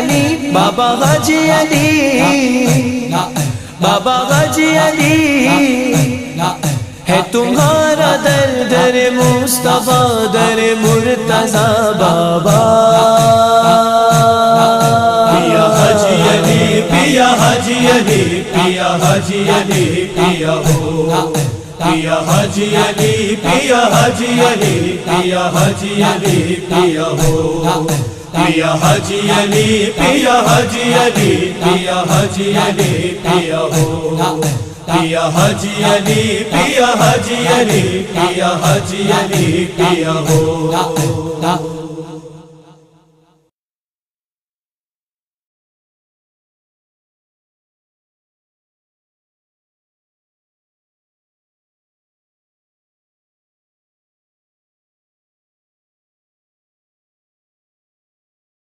अली बाबा हाजी अली बाबा हाजी अली है तुम्हारा दर दर मुस्तफा दर मुर्तज़ा बाबा पिया हाजी अली पिया हाजी अली पिया हाजी अली पिया हो पिया हाजी अली पिया हाजी अली पिया हाजी अली पिया हो पिया हाजी अली पिया हाजी अली पिया हाजी अली पिया हो पिया हाजी अली पिया हाजी अली पिया हाजी अली पिया हो।